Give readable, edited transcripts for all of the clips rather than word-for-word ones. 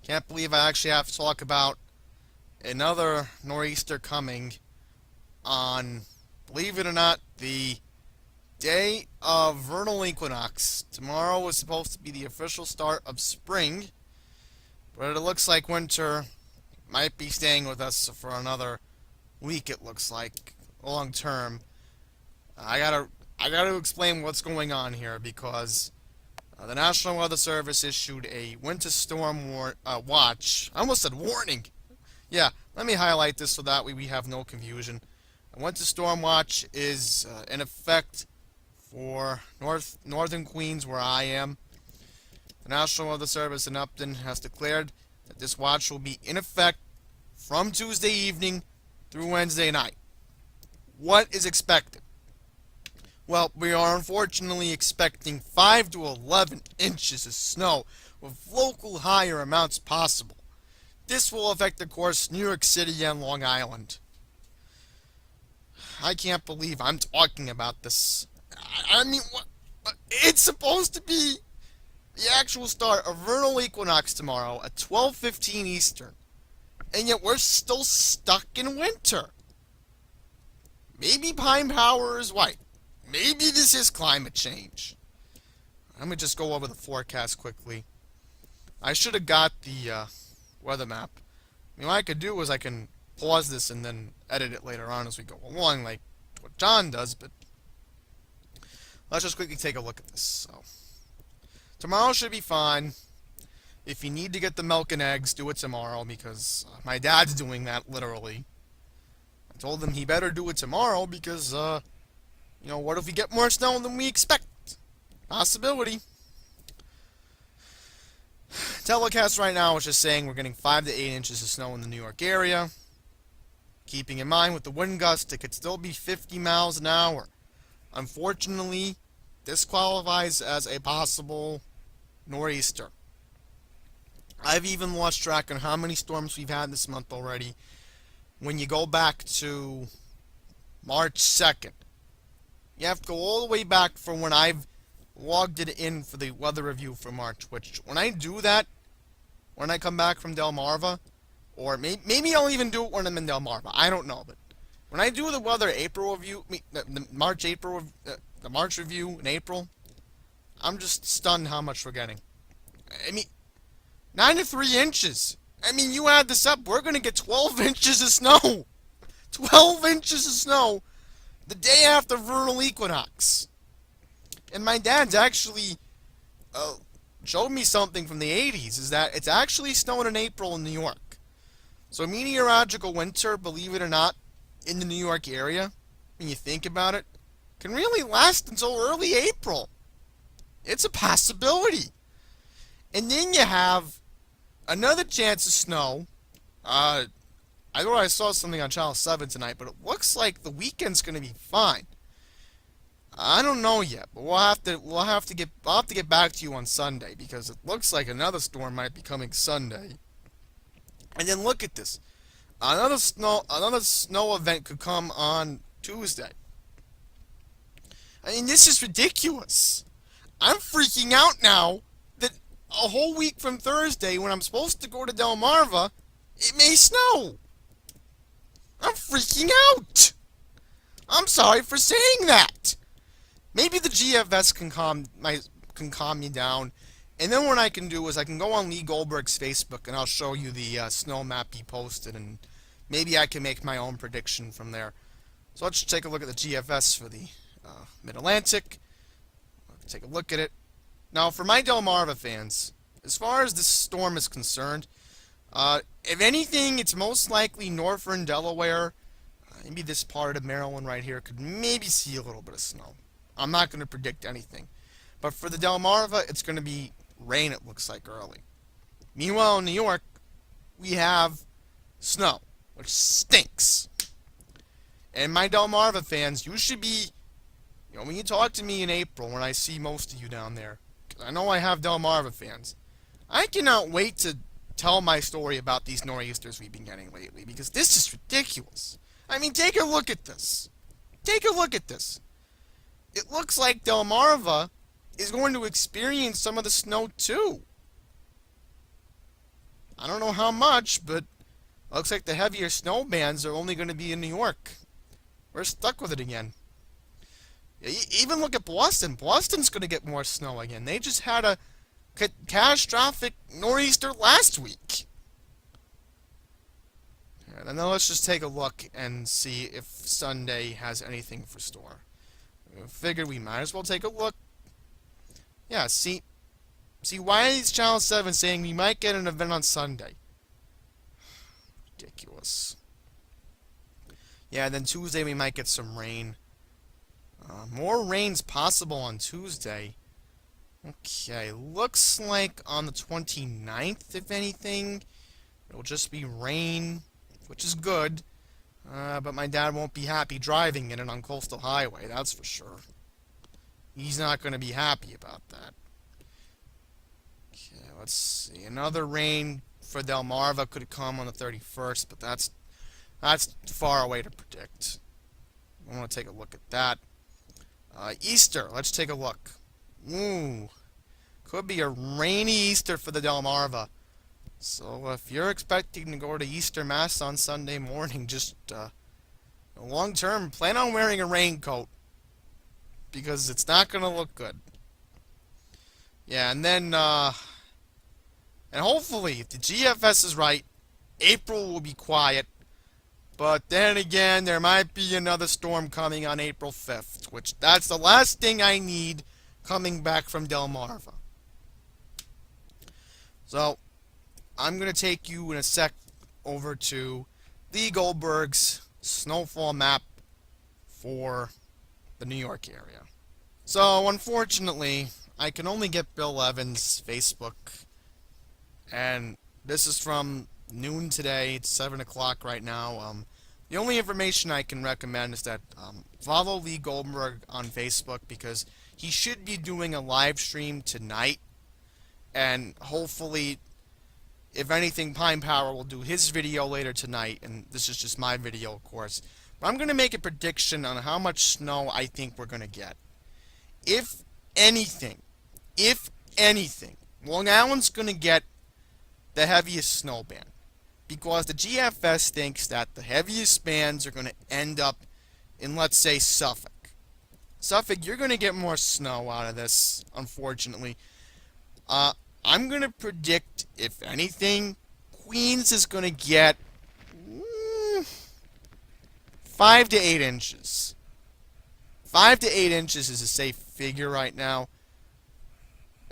Can't believe I actually have to talk about another nor'easter coming on, believe it or not, the day of vernal equinox. Tomorrow was supposed to be the official start of spring, but it looks like winter might be staying with us for another week, it looks like, long term. I gotta I gotta explain what's going on here because the National Weather Service issued a winter storm watch. I almost said warning. Yeah, let me highlight this so that way we have no confusion. A winter storm watch is in effect for northern Queens, where I am. The National Weather Service in Upton has declared that this watch will be in effect from Tuesday evening through Wednesday night. What is expected? Well, we are unfortunately expecting 5 to 11 inches of snow with local higher amounts possible. This will affect, of course, New York City and Long Island. I can't believe I'm talking about this. I mean, what? It's supposed to be the actual start of vernal equinox tomorrow at 12:15 Eastern, and yet we're still stuck in winter. Maybe Pine Power is right. Maybe this is climate change. Let me just go over the forecast quickly. I should have got the weather map. I mean, what I could do is I can pause this and then edit it later on as we go along, like what John does, but let's just quickly take a look at this. So, tomorrow should be fine. If you need to get the milk and eggs, do it tomorrow, because my dad's doing that, literally. I told him he better do it tomorrow, because, what if we get more snow than we expect? Possibility. Telecast right now is just saying we're getting 5 to 8 inches of snow in the New York area. Keeping in mind with the wind gust, it could still be 50 miles an hour. Unfortunately, this qualifies as a possible nor'easter. I've even lost track on how many storms we've had this month already. When you go back to March 2nd, you have to go all the way back from when I've logged it in for the weather review for March, which when I do that, when I come back from Delmarva, or maybe I'll even do it when I'm in Delmarva, I don't know, but when I do the weather April review, the March review in April, I'm just stunned how much we're getting. I mean, 9 to 3 inches. I mean, you add this up, we're going to get 12 inches of snow. 12 inches of snow the day after vernal equinox. And my dad's actually showed me something from the 80s, is that it's actually snowing in April in New York. So meteorological winter, believe it or not, in the New York area, when you think about it, can really last until early April. It's a possibility. And then you have another chance of snow. I thought I saw something on Channel 7 tonight, but it looks like the weekend's going to be fine. I don't know yet, but I'll have to get back to you on Sunday, because it looks like another storm might be coming Sunday. And then look at this. Another snow event could come on Tuesday. I mean, this is ridiculous. I'm freaking out now that a whole week from Thursday, when I'm supposed to go to Delmarva, it may snow. I'm freaking out. I'm sorry for saying that. Maybe the GFS can calm me down. And then what I can do is I can go on Lee Goldberg's Facebook and I'll show you the snow map he posted, and maybe I can make my own prediction from there. So let's take a look at the GFS for the Mid-Atlantic. Take a look at it. Now, for my Delmarva fans, as far as this storm is concerned, if anything, it's most likely northern Delaware. Maybe this part of Maryland right here could maybe see a little bit of snow. I'm not going to predict anything. But for the Delmarva, it's going to be rain, it looks like, early. Meanwhile, in New York, we have snow, which stinks. And my Delmarva fans, you should be, when you talk to me in April, when I see most of you down there, because I know I have Delmarva fans, I cannot wait to tell my story about these nor'easters we've been getting lately, because this is ridiculous. I mean, take a look at this. Take a look at this. It looks like Delmarva is going to experience some of the snow too. I don't know how much, but looks like the heavier snow bands are only going to be in New York. We're stuck with it again. Even look at Boston. Boston's going to get more snow again. They just had a catastrophic nor'easter last week. And then let's just take a look and see if Sunday has anything for store. I figured we might as well take a look. Yeah, see why is Channel 7 saying we might get an event on Sunday? Ridiculous. Yeah, then Tuesday we might get some rain. More rain's possible on Tuesday. Okay, looks like on the 29th, if anything, it'll just be rain, which is good. But my dad won't be happy driving in it on Coastal Highway, that's for sure. He's not going to be happy about that. Okay, let's see. Another rain for Delmarva could come on the 31st, but that's far away to predict. I want to take a look at that. Easter, let's take a look. Ooh, could be a rainy Easter for the Delmarva. So if you're expecting to go to Easter Mass on Sunday morning, just long term, plan on wearing a raincoat because it's not going to look good. Yeah, and then and hopefully, if the GFS is right, April will be quiet. But then again, there might be another storm coming on April 5th, which that's the last thing I need coming back from Delmarva. So, I'm going to take you in a sec over to Lee Goldberg's snowfall map for the New York area. So, unfortunately, I can only get Bill Evans' Facebook, and this is from noon today. It's 7 o'clock right now. The only information I can recommend is that follow Lee Goldberg on Facebook because he should be doing a live stream tonight, and hopefully, if anything, Pine Power will do his video later tonight, and this is just my video, of course. But I'm going to make a prediction on how much snow I think we're going to get. If anything, Long Island's going to get the heaviest snow band. Because the GFS thinks that the heaviest bands are going to end up in, let's say, Suffolk. Suffolk, you're going to get more snow out of this, unfortunately. I'm going to predict, if anything, Queens is going to get 5 to 8 inches. 5 to 8 inches is a safe figure right now.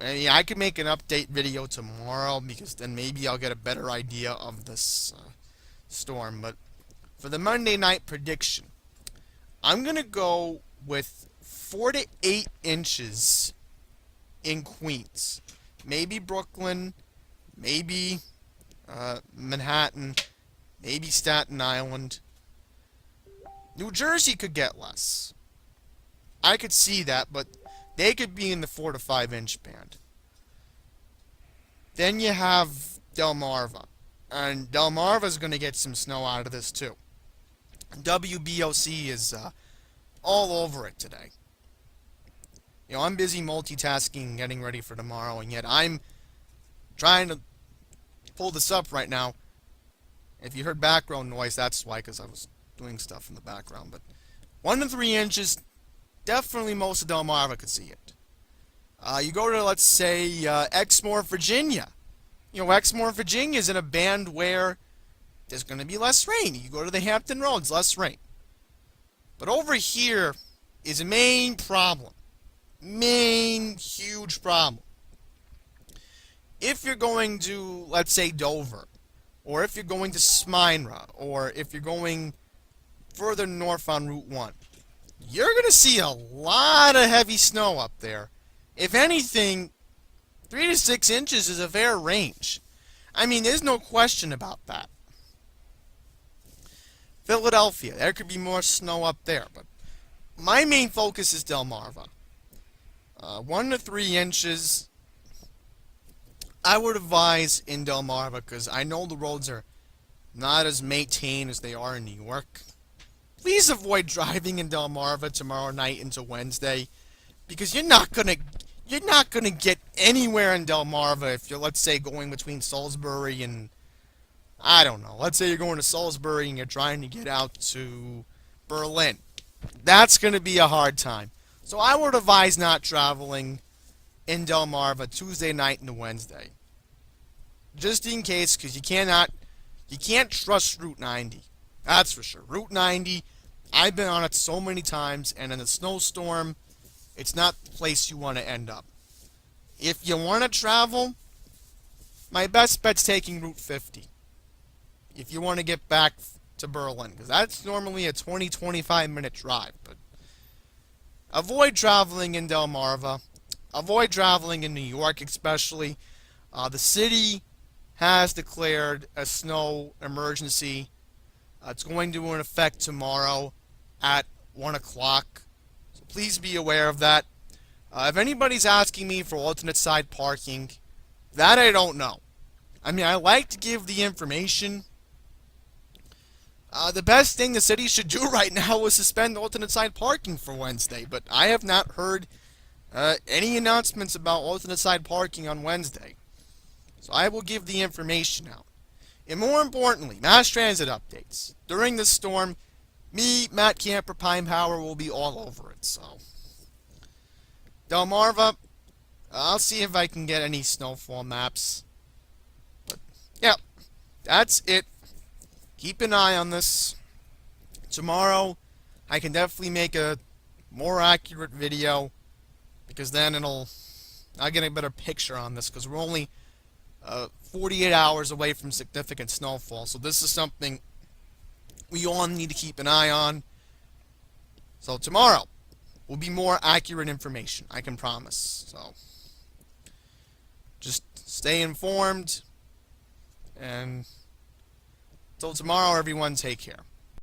And yeah, I could make an update video tomorrow because then maybe I'll get a better idea of this storm. But for the Monday night prediction, I'm going to go with 4 to 8 inches in Queens. Maybe Brooklyn, maybe Manhattan, maybe Staten Island. New Jersey could get less. I could see that, but they could be in the 4 to 5 inch band. Then you have Delmarva. And Delmarva's going to get some snow out of this too. WBOC is all over it today. You know, I'm busy multitasking and getting ready for tomorrow, and yet I'm trying to pull this up right now. If you heard background noise, that's why, because I was doing stuff in the background. But 1 to 3 inches, definitely most of Delmarva could see it. You go to, let's say, Exmoor, Virginia. You know, Exmoor, Virginia is in a band where there's going to be less rain. You go to the Hampton Roads, less rain. But over here is a main problem. Main, huge problem. If you're going to, let's say, Dover, or if you're going to Smyrna, or if you're going further north on Route 1, you're going to see a lot of heavy snow up there. If anything, 3 to 6 inches is a fair range. I mean, there's no question about that. Philadelphia, there could be more snow up there, but my main focus is Delmarva. 1 to 3 inches, I would advise in Delmarva, because I know the roads are not as maintained as they are in New York. Please avoid driving in Delmarva tomorrow night into Wednesday, because you're not gonna get anywhere in Delmarva, if you're, let's say, going between Salisbury and, I don't know, let's say you're going to Salisbury and you're trying to get out to Berlin, that's going to be a hard time. So I would advise not traveling in Delmarva Tuesday night and Wednesday. Just in case, because you can't trust Route 90. That's for sure. Route 90, I've been on it so many times, and in a snowstorm, it's not the place you want to end up. If you want to travel, my best bet's taking Route 50. If you want to get back to Berlin, because that's normally a 20-25 minute drive. But avoid traveling in Delmarva. Avoid traveling in New York, especially. The city has declared a snow emergency. It's going to in effect tomorrow at 1 o'clock. So please be aware of that. If anybody's asking me for alternate side parking, that I don't know. I mean, I like to give the information. The best thing the city should do right now is suspend alternate side parking for Wednesday, but I have not heard any announcements about alternate side parking on Wednesday. So I will give the information out. And more importantly, mass transit updates. During this storm, me, Matt Camper, Pine Power will be all over it. So, Delmarva, I'll see if I can get any snowfall maps. But, yeah, that's it. Keep an eye on this. Tomorrow, I can definitely make a more accurate video, because then I'll get a better picture on this, because we're only 48 hours away from significant snowfall. So this is something we all need to keep an eye on. So tomorrow will be more accurate information, I can promise. So just stay informed, and till tomorrow, everyone, take care.